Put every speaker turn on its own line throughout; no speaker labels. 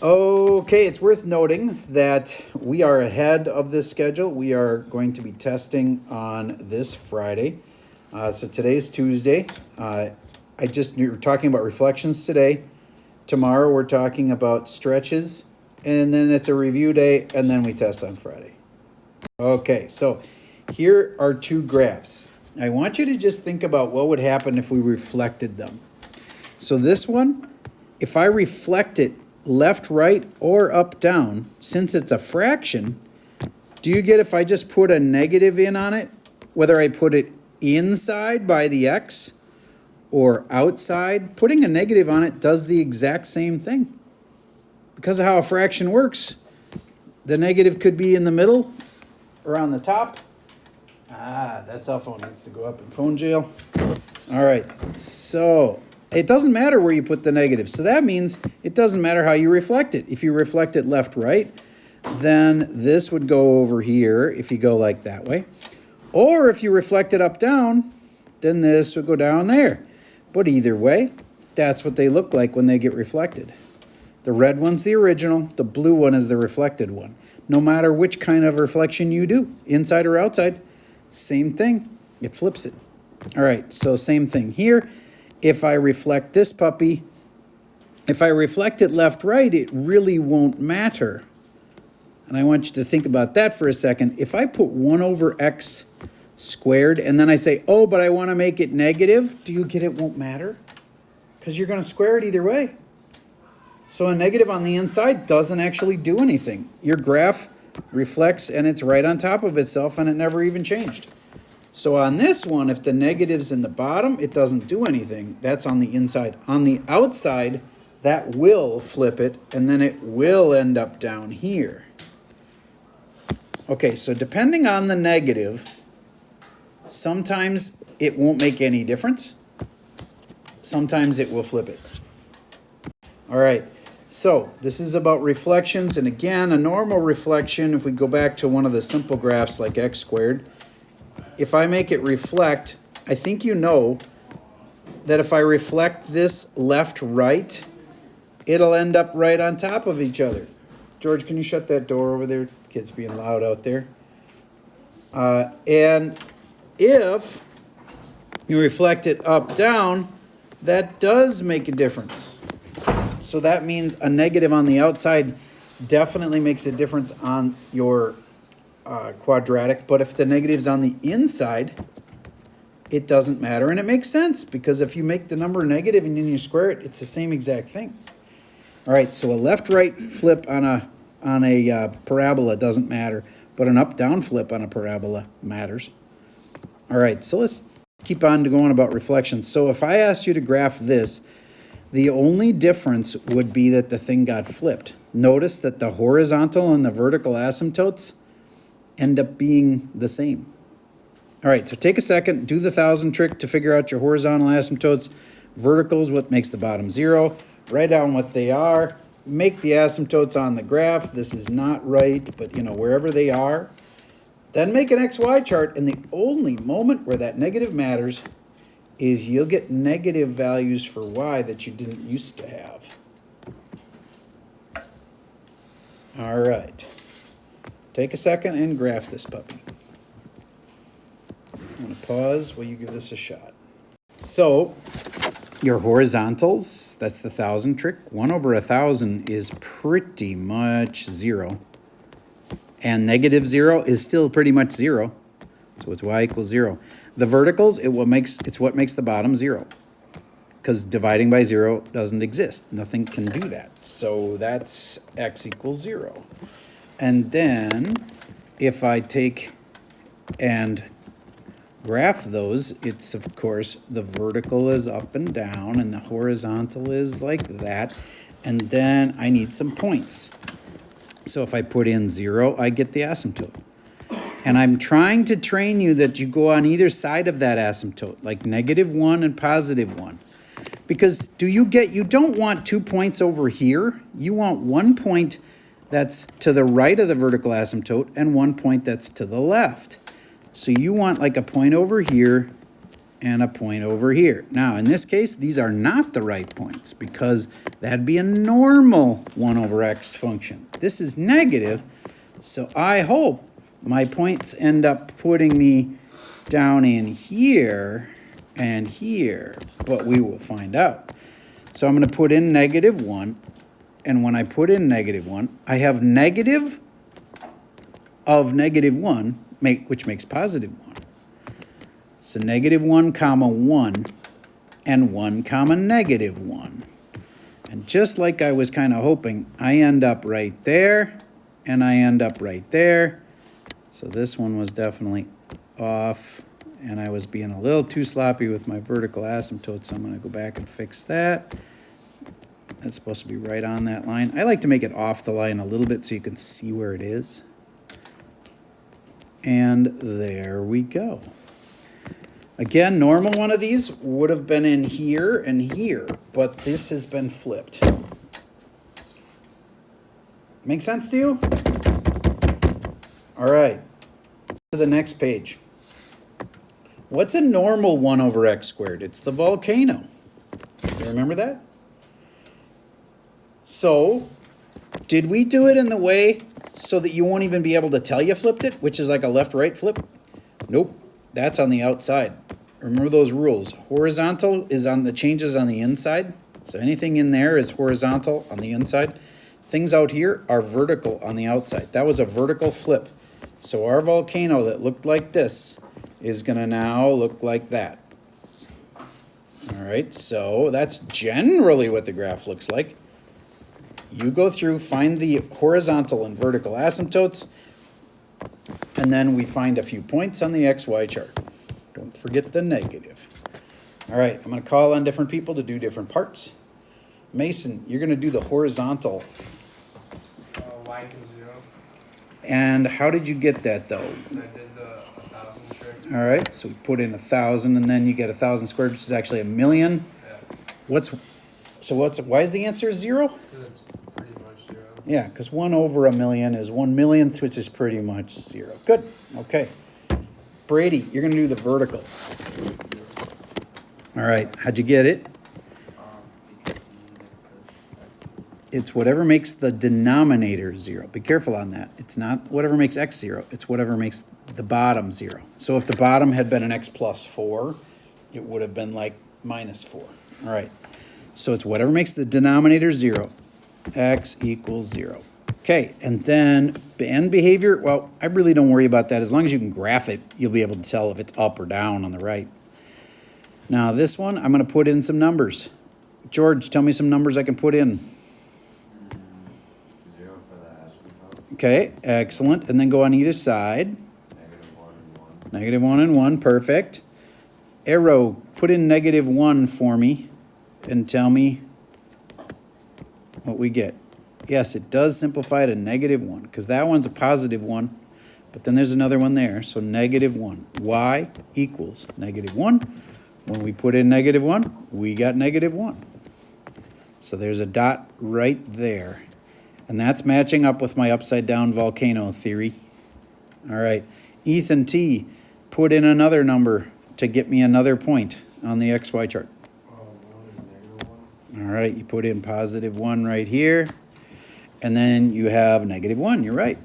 Okay, it's worth noting that we are ahead of this schedule. We are going to be testing on this Friday. So today's Tuesday. We're talking about reflections today. Tomorrow we're talking about stretches, and then it's a review day, and then we test on Friday. Okay, so here are two graphs. I want you to just think about what would happen if we reflected them. So this one, if I reflect it left, right, or up, down, since it's a fraction, do you get if I just put a negative in on it, whether I put it inside by the x or outside, putting a negative on it does the exact same thing. Because of how a fraction works, the negative could be in the middle or on the top. That cell phone needs to go up in phone jail. All right, so it doesn't matter where you put the negative. So that means it doesn't matter how you reflect it. If you reflect it left, right, then this would go over here if you go like that way. Or if you reflect it up, down, then this would go down there. But either way, that's what they look like when they get reflected. The red one's the original, the blue one is the reflected one. No matter which kind of reflection you do, inside or outside, same thing, it flips it. All right, so same thing here. If I reflect this puppy, if I reflect it left, right, it really won't matter. And I want you to think about that for a second. If I put 1 over x squared, and then I say, oh, but I want to make it negative, do you get it won't matter? Because you're going to square it either way. So a negative on the inside doesn't actually do anything. Your graph reflects, and it's right on top of itself, and it never even changed. So on this one, if the negative's in the bottom, it doesn't do anything. That's on the inside. On the outside, that will flip it, and then it will end up down here. Okay, so depending on the negative, sometimes it won't make any difference. Sometimes it will flip it. All right, so this is about reflections. And again, a normal reflection, if we go back to one of the simple graphs like x squared, if I make it reflect, I think you know that if I reflect this left, right, it'll end up right on top of each other. George, can you shut that door over there? Kids being loud out there. And if you reflect it up, down, that does make a difference. So that means a negative on the outside definitely makes a difference on your quadratic, but if the negative's on the inside, it doesn't matter, and it makes sense because if you make the number negative and then you square it, it's the same exact thing. All right, so a left-right flip on a parabola doesn't matter, but an up-down flip on a parabola matters. All right, so let's keep on going about reflections. So if I asked you to graph this, the only difference would be that the thing got flipped. Notice that the horizontal and the vertical asymptotes end up being the same. All right, so take a second, do the 1,000 trick to figure out your horizontal asymptotes. Vertical is what makes the bottom 0. Write down what they are. Make the asymptotes on the graph. This is not right, but wherever they are. Then make an XY chart, and the only moment where that negative matters is you'll get negative values for y that you didn't used to have. All right. Take a second and graph this puppy. I'm going to pause while you give this a shot. So, your horizontals, that's the 1,000 trick. 1 over 1,000 is pretty much 0. And negative 0 is still pretty much 0. So it's y equals 0. The verticals, it's what makes the bottom 0. Because dividing by 0 doesn't exist. Nothing can do that. So that's x equals 0. And then if I take and graph those, it's of course the vertical is up and down and the horizontal is like that. And then I need some points. So if I put in 0, I get the asymptote. And I'm trying to train you that you go on either side of that asymptote, like -1 and +1. Because you don't want 2 points over here. You want 1 point that's to the right of the vertical asymptote and 1 point that's to the left. So you want like a point over here and a point over here. Now, in this case, these are not the right points because that'd be a normal 1 over x function. This is negative, so I hope my points end up putting me down in here and here, but we will find out. So I'm going to put in -1, and when I put in -1, I have negative of -1, which makes +1. So -1 comma 1 and 1 comma -1. And just like I was kind of hoping, I end up right there and I end up right there. So this one was definitely off, and I was being a little too sloppy with my vertical asymptote, so I'm going to go back and fix that. That's supposed to be right on that line. I like to make it off the line a little bit so you can see where it is. And there we go. Again, normal one of these would have been in here and here, but this has been flipped. Make sense to you? All right, to the next page. What's a normal 1 over x squared? It's the volcano. You remember that? So, did we do it in the way so that you won't even be able to tell you flipped it, which is like a left-right flip? Nope, that's on the outside. Remember those rules. Horizontal is on the changes on the inside. So anything in there is horizontal on the inside. Things out here are vertical on the outside. That was a vertical flip. So our volcano that looked like this is going to now look like that. All right, so that's generally what the graph looks like. You go through, find the horizontal and vertical asymptotes, and then we find a few points on the XY chart. Don't forget the negative. All right, I'm going to call on different people to do different parts. Mason, you're going to do the horizontal.
Y equals 0.
And how did you get that, though?
I did the 1,000 trick.
All right, so we put in 1,000, and then you get 1,000 squared, which is actually 1,000,000.
Yeah.
Why is the answer 0?
Because it's pretty much 0.
Yeah, because 1 over 1,000,000 is 1,000,000th, which is pretty much 0. Good, okay. Brady, you're going to do the vertical. All right, how'd you get it? It's whatever makes the denominator 0. Be careful on that. It's not whatever makes x 0. It's whatever makes the bottom 0. So if the bottom had been an x plus 4, it would have been like -4. All right. So it's whatever makes the denominator 0. X equals 0. Okay, and then end behavior, well, I really don't worry about that. As long as you can graph it, you'll be able to tell if it's up or down on the right. Now this one, I'm going to put in some numbers. George, tell me some numbers I can put in.
0 for the asymptote.
Okay, excellent. And then go on either side.
-1 and 1.
-1 and 1, perfect. Arrow, put in -1 for me and tell me what we get. Yes, it does simplify to -1 because that one's a +1, but then there's another one there, so -1. Y equals -1. When we put in -1, we got -1. So there's a dot right there. And that's matching up with my upside down volcano theory. All right, Ethan T, put in another number to get me another point on the XY chart.
1 is -1.
All right, you put in +1 right here, and then you have -1, you're right.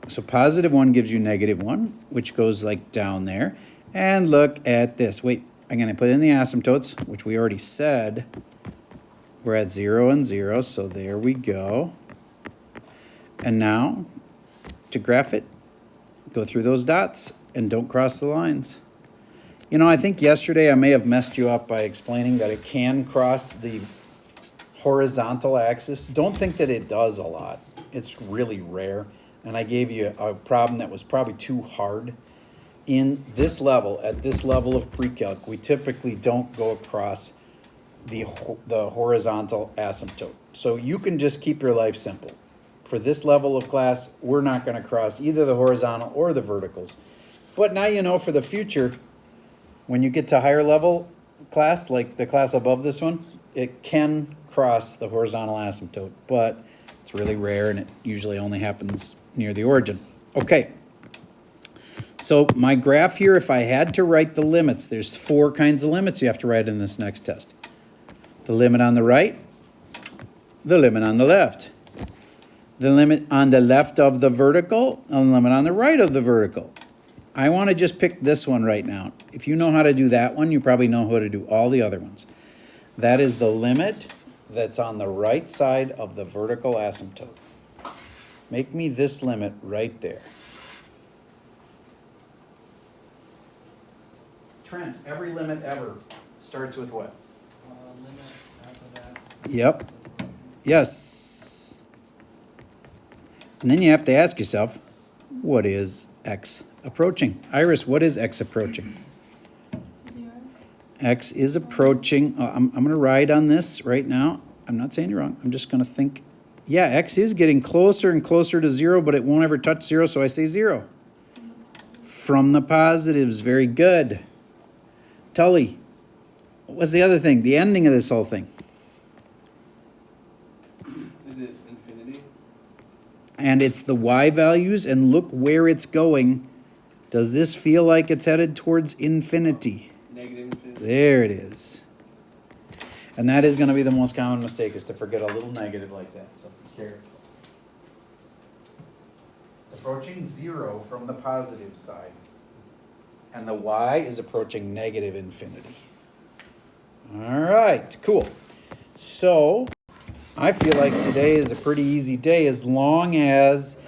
So +1 gives you -1, which goes like down there. And look at this. Wait, I'm going to put in the asymptotes, which we already said. We're at 0 and 0, so there we go. And now, to graph it, go through those dots and don't cross the lines. You know, I think yesterday I may have messed you up by explaining that it can cross the horizontal axis. Don't think that it does a lot. It's really rare. And I gave you a problem that was probably too hard. In this level, at this level of pre-calc, we typically don't go across the horizontal asymptote. So you can just keep your life simple. For this level of class, we're not going to cross either the horizontal or the verticals. But now you know for the future, when you get to higher level class, like the class above this one, it can cross the horizontal asymptote, but it's really rare and it usually only happens near the origin. Okay, So my graph here, if I had to write the limits, there's 4 kinds of limits you have to write in this next test. The limit on the right, the limit on the left, the limit on the left of the vertical, and the limit on the right of the vertical. I want to just pick this one right now. If you know how to do that one, you probably know how to do all the other ones. That is the limit that's on the right side of the vertical asymptote. Make me this limit right there. Trent, every limit ever starts with what?
Limit after that.
Yep. Yes. And then you have to ask yourself, what is x approaching? Iris, what is x approaching?
0.
X is approaching, I'm going to ride on this right now. I'm not saying you're wrong. I'm just going to think, yeah, x is getting closer and closer to 0, but it won't ever touch 0, so I say 0. From the positives, very good. Tully, what was the other thing? The ending of this whole thing.
Is it infinity?
And it's the y values, and look where it's going. Does this feel like it's headed towards infinity?
Negative infinity?
There it is. And that is going to be the most common mistake, is to forget a little negative like that. So be careful. It's approaching 0 from the positive side. And the y is approaching negative infinity. All right, cool. So I feel like today is a pretty easy day as long as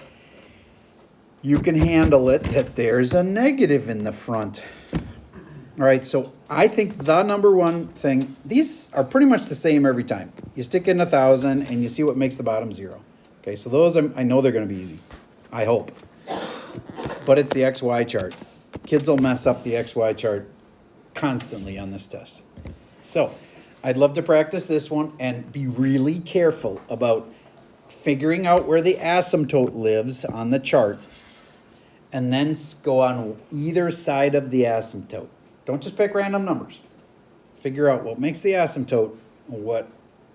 you can handle it that there's a negative in the front. All right, so I think the number one thing, these are pretty much the same every time. You stick in 1,000 and you see what makes the bottom 0. Okay, so those I know they're going to be easy. I hope. But it's the XY chart. Kids will mess up the XY chart constantly on this test. So I'd love to practice this one and be really careful about figuring out where the asymptote lives on the chart and then go on either side of the asymptote. Don't just pick random numbers. Figure out what makes the asymptote and what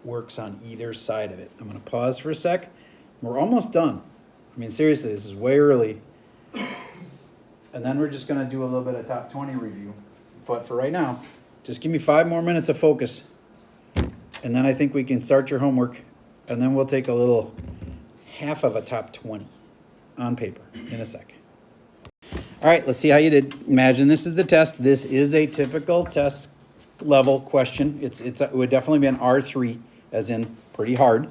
works on either side of it. I'm going to pause for a sec. We're almost done. I mean, seriously, this is way early. And then we're just going to do a little bit of top 20 review. But for right now, just give me 5 more minutes of focus. And then I think we can start your homework. And then we'll take a little half of a top 20 on paper in a sec. All right, let's see how you did. Imagine this is the test. This is a typical test level question. It would definitely be an R3, as in pretty hard.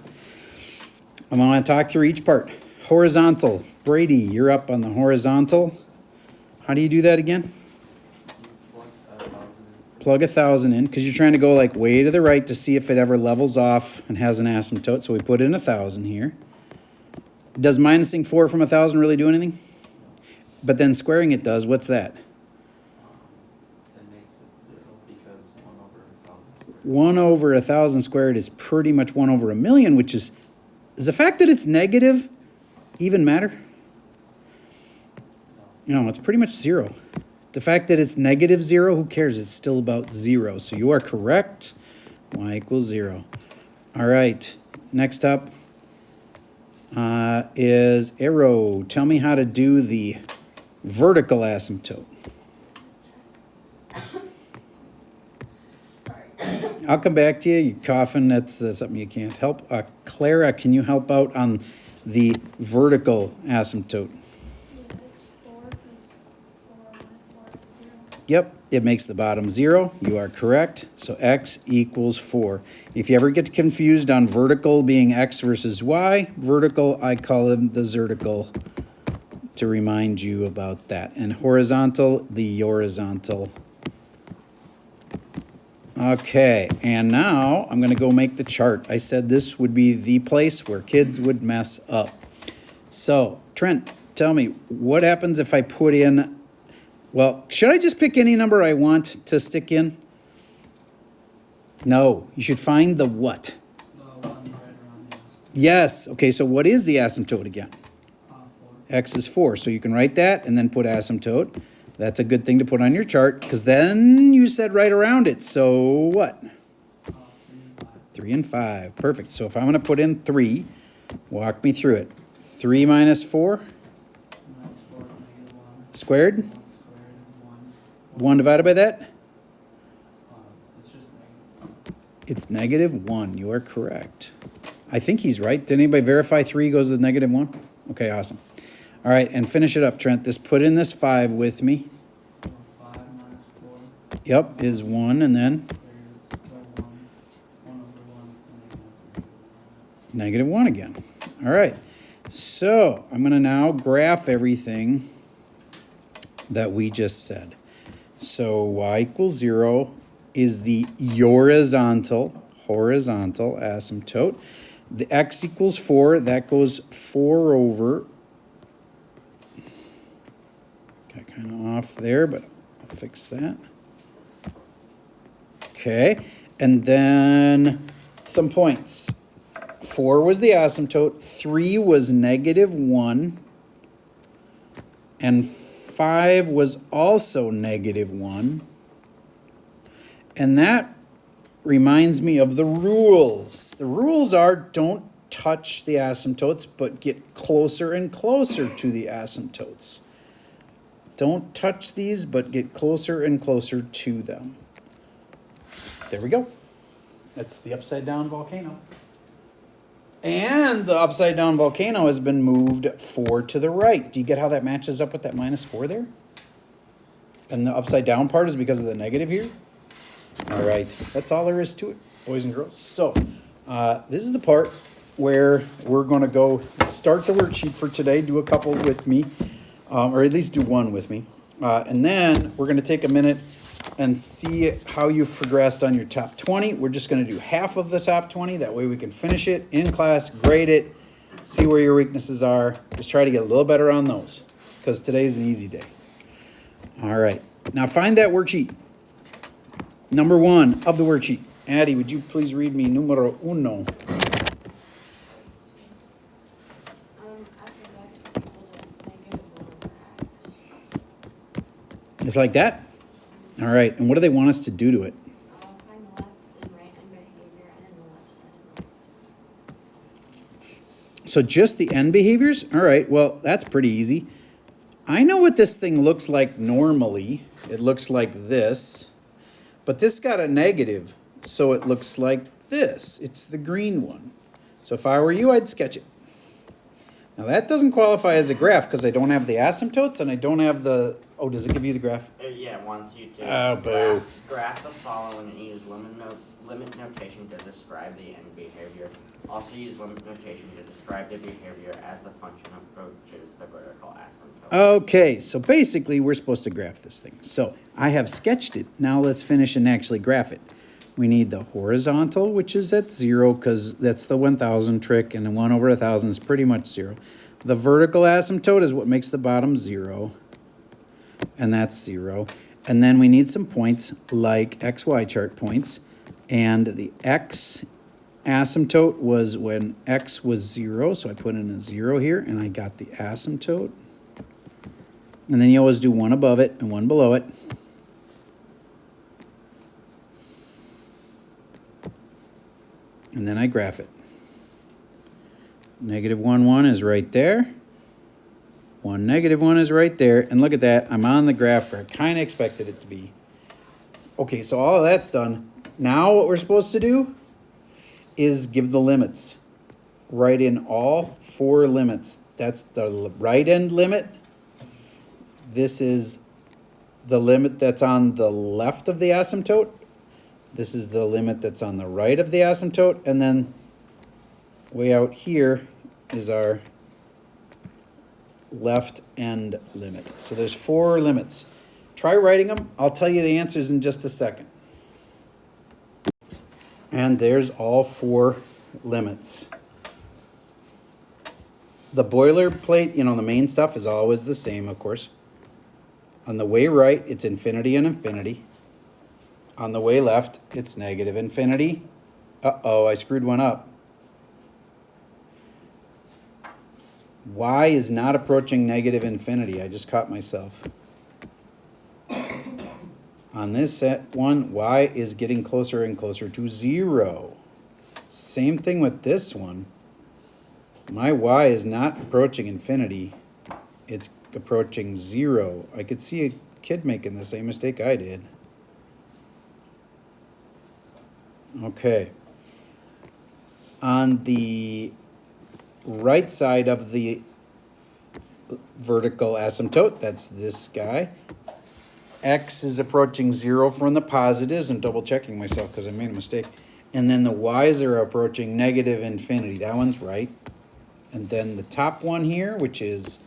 I'm going to talk through each part. Horizontal. Brady, you're up on the horizontal. How do you do that again? Plug 1,000 in, because you're trying to go like way to the right to see if it ever levels off and has an asymptote. So we put in 1,000 here. Does minusing 4 from 1,000 really do anything? But then squaring it does. What's that?
It makes it 0 because 1 over 1,000 squared.
1 over 1,000 squared is pretty much 1 over 1,000,000, which is the fact that it's negative even matter? No, it's pretty much 0. The fact that it's negative 0, who cares? It's still about 0. So you are correct. Y equals 0. All right. Next up is arrow. Tell me how to do the vertical asymptote. I'll come back to you. You're coughing. That's something you can't help. Clara, can you help out on the vertical asymptote?
Yeah, it's 4 because 4 minus 4 is 0.
Yep, it makes the bottom 0. You are correct. So x equals 4. If you ever get confused on vertical being x versus y, vertical, I call them the zertical to remind you about that. And horizontal, the horizontal. Okay, and now I'm going to go make the chart. I said this would be the place where kids would mess up. So, Trent, tell me, what happens if I put in, well, should I just pick any number I want to stick in? No, you should find the what?
The one right around the asymptote.
Yes, okay, so what is the asymptote again?
4.
X is 4, so you can write that and then put asymptote. That's a good thing to put on your chart, because then you said right around it. So what?
3 and 5.
3 and 5. Perfect. So if I'm going to put in 3, walk me through it. 3 minus 4?
Minus 4 is -1.
squared?
1 squared is 1.
1 divided by that?
It's just negative.
It's negative 1. You are correct. I think he's right. Did anybody verify 3 goes with negative 1? Okay, awesome. All right, and finish it up, Trent. Put in this 5 with me.
So 5 minus 4.
Yep, is 1, and then
There's the 1. 1 over 1. And then that's
negative 1 again. All right, so I'm going to now graph everything that we just said. So y equals 0 is the horizontal asymptote. The x equals 4, that goes 4 over. Got kind of off there, but I'll fix that. Okay, and then some points. 4 was the asymptote, 3 was negative 1, and 5 was also negative 1. And that reminds me of the rules. The rules are don't touch the asymptotes, but get closer and closer to the asymptotes. Don't touch these, but get closer and closer to them. There we go. That's the upside down volcano. And the upside down volcano has been moved 4 to the right. Do you get how that matches up with that minus 4 there? And the upside down part is because of the negative here? All right, that's all there is to it, boys and girls. So this is the part where we're going to go start the worksheet for today, do a couple with me, or at least do one with me. And then we're going to take a minute and see how you've progressed on your top 20. We're just going to do half of the top 20. That way we can finish it in class, grade it, see where your weaknesses are. Just try to get a little better on those because today's an easy day. All right, now find that worksheet. Number 1 of the worksheet. Addie, would you please read me numero uno?
After that is equal to -1 over x.
It's like that? All right, and what do they want us to do to it?
Find the left and right end behavior and then the left side and the right side.
So just the end behaviors? All right, well, that's pretty easy. I know what this thing looks like normally. It looks like this. But this got a negative, so it looks like this. It's the green one. So if I were you, I'd sketch it. Now that doesn't qualify as a graph because I don't have the asymptotes and I don't have the... Oh, does it give you the graph?
Yeah, wants you to
Oh, boo.
graph the following and use limit notation to describe the end behavior. Also use limit notation to describe the behavior as the function approaches the vertical asymptote.
Okay, so basically we're supposed to graph this thing. So I have sketched it. Now let's finish and actually graph it. We need the horizontal, which is at 0 because that's the 1,000 trick, and the 1 over 1,000 is pretty much 0. The vertical asymptote is what makes the bottom 0, and that's 0. And then we need some points like XY chart points, and the X asymptote was when X was 0, so I put in a 0 here, and I got the asymptote. And then you always do one above it and one below it. And then I graph it. -1, 1 is right there. 1, -1 is right there. And look at that. I'm on the graph where I kind of expected it to be. Okay, so all of that's done. Now what we're supposed to do is give the limits. Write in all 4 limits. That's the right end limit. This is the limit that's on the left of the asymptote. This is the limit that's on the right of the asymptote. And then way out here is our left end limit. So there's 4 limits. Try writing them. I'll tell you the answers in just a second. And there's all 4 limits. The boilerplate, you know, the main stuff is always the same, of course. On the way right, it's infinity and infinity. On the way left, it's negative infinity. Uh-oh, I screwed one up. Y is not approaching negative infinity. I just caught myself. On this set one, y is getting closer and closer to 0. Same thing with this one. My y is not approaching infinity. It's approaching 0. I could see a kid making the same mistake I did. Okay. On the right side of the vertical asymptote, that's this guy, x is approaching 0 from the positives. I'm double checking myself because I made a mistake. And then the y's are approaching negative infinity. That one's right. And then the top one here, which is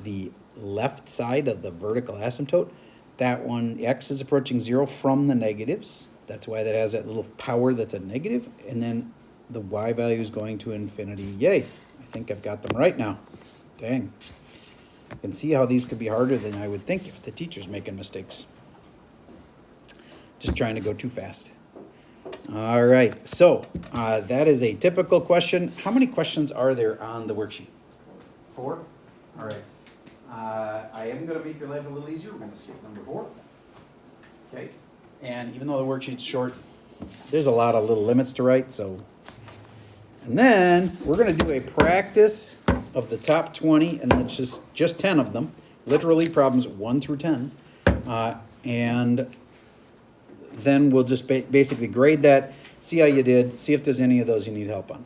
the left side of the vertical asymptote, that one, x is approaching 0 from the negatives. That's why that has that little power that's a negative. And then the y value is going to infinity. Yay. I think I've got them right now. Dang. I can see how these could be harder than I would think if the teacher's making mistakes. Just trying to go too fast. All right, so that is a typical question. How many questions are there on the worksheet? 4? All right. I am going to make your life a little easier. We're going to skip number 4. Okay. And even though the worksheet's short, there's a lot of little limits to write, so. And then we're going to do a practice of the top 20, and it's just 10 of them. Literally problems 1 through 10. And then we'll just basically grade that, see how you did, see if there's any of those you need help on.